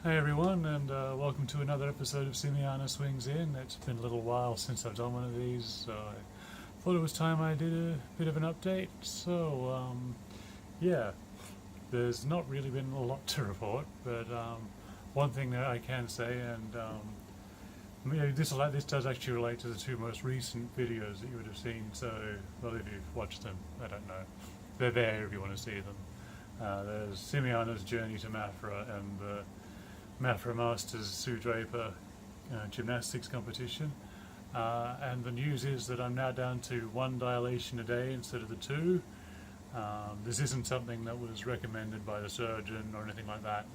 Hey everyone, and welcome to another episode of Simiana Swings In. It's been a little while since I've done one of these, so I thought it was time I did a bit of an update. Yeah, there's not really been a lot to report, but one thing that I can say, and this does actually relate to the two most recent videos that you would have seen. So, well, if you've watched them, I don't know, they're there if you want to see them. There's Simiana's journey to Mafra and the Mafra Masters Sue Draper gymnastics competition. And the news is that I'm now down to one dilation a day instead of the two. This isn't something that was recommended by the surgeon or anything like that.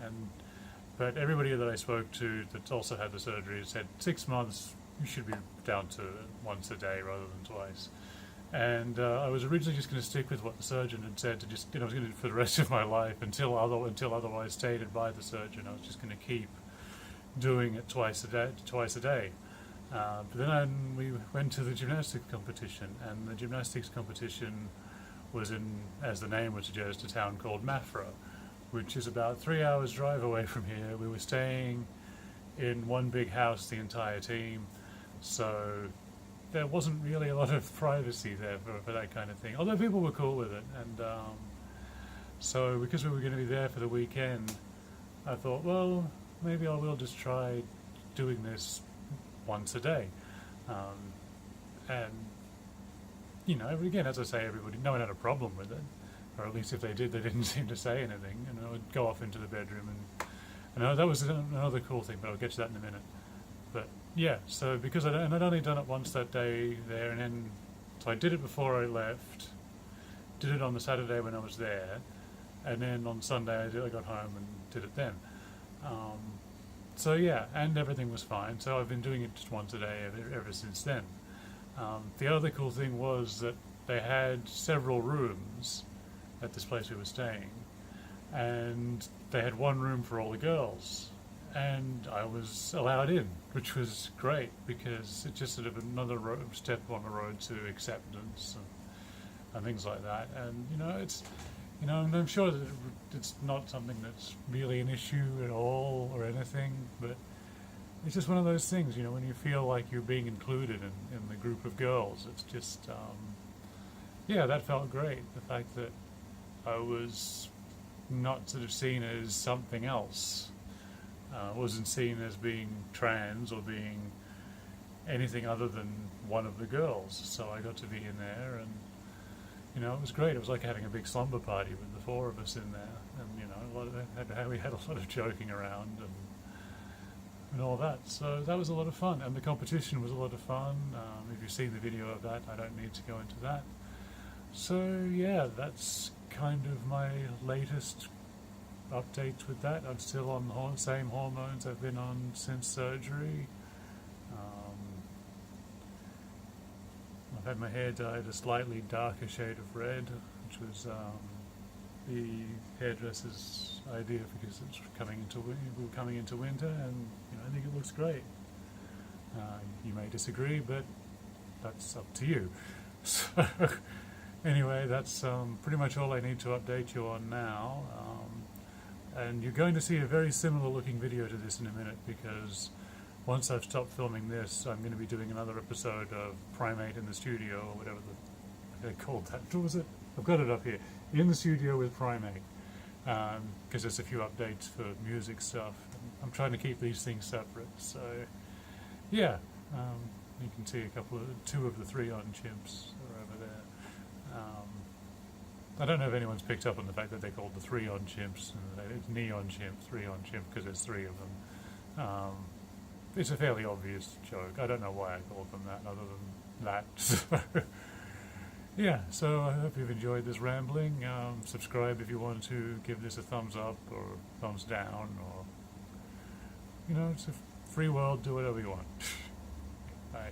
But everybody that I spoke to that also had the surgery said 6 months you should be down to once a day rather than twice. And I was originally just going to stick with what the surgeon had said to just, I was going to do it for the rest of my life until otherwise stated by the surgeon. I was just going to keep doing it twice a day. But then we went to the gymnastics competition, and the gymnastics competition was in, as the name would suggest, a town called Mafra, which is about 3 hours drive away from here. We were staying in one big house, the entire team, so there wasn't really a lot of privacy there for that kind of thing, although people were cool with it. And so because we were going to be there for the weekend, I thought, well, maybe I will just try doing this once a day. And, again, as I say, no one had a problem with it, or at least if they did, they didn't seem to say anything. And I would go off into the bedroom, and that was another cool thing, but I'll get to that in a minute. But yeah, so because I'd only done it once that day there, and then so I did it before I left, did it on the Saturday when I was there, and then on Sunday I got home and did it then. So yeah, and everything was fine. So I've been doing it just once a day ever since then. The other cool thing was that they had several rooms at this place we were staying, and they had one room for all the girls. And I was allowed in, which was great because it's just sort of another step on the road to acceptance and things like that. And and I'm sure that it's not something that's really an issue at all or anything, but it's just one of those things. When you feel like you're being included in the group of girls, it's just that felt great. The fact that I was not sort of seen as something else. Wasn't seen as being trans or being anything other than one of the girls. So I got to be in there, and it was great. It was like having a big slumber party with the four of us in there, and we had a lot of joking around and all that. So that was a lot of fun, and the competition was a lot of fun. If you've seen the video of that, I don't need to go into that. So yeah, that's kind of my latest updates with that. I'm still on the same hormones I've been on since surgery. I've had my hair dyed a slightly darker shade of red, which was the hairdresser's idea because it's we were coming into winter, and I think it looks great. You may disagree, but that's up to you. So anyway, that's pretty much all I need to update you on now. And you're going to see a very similar looking video to this in a minute, because once I've stopped filming this, I'm going to be doing another episode of Primate in the Studio, or whatever they called that. What was it? I've got it up here. In the Studio with Primate, because there's a few updates for music stuff. I'm trying to keep these things separate. So yeah, you can see two of the 3 on Chimps are over there. I don't know if anyone's picked up on the fact that they're called the 3 on Chimps, and it's Neon Chimp, 3 on Chimp, because there's 3 of them. It's a fairly obvious joke. I don't know why I called them that, other than that. Yeah, so I hope you've enjoyed this rambling. Subscribe if you want to, give this a thumbs up or thumbs down, or, it's a free world, do whatever you want. Bye.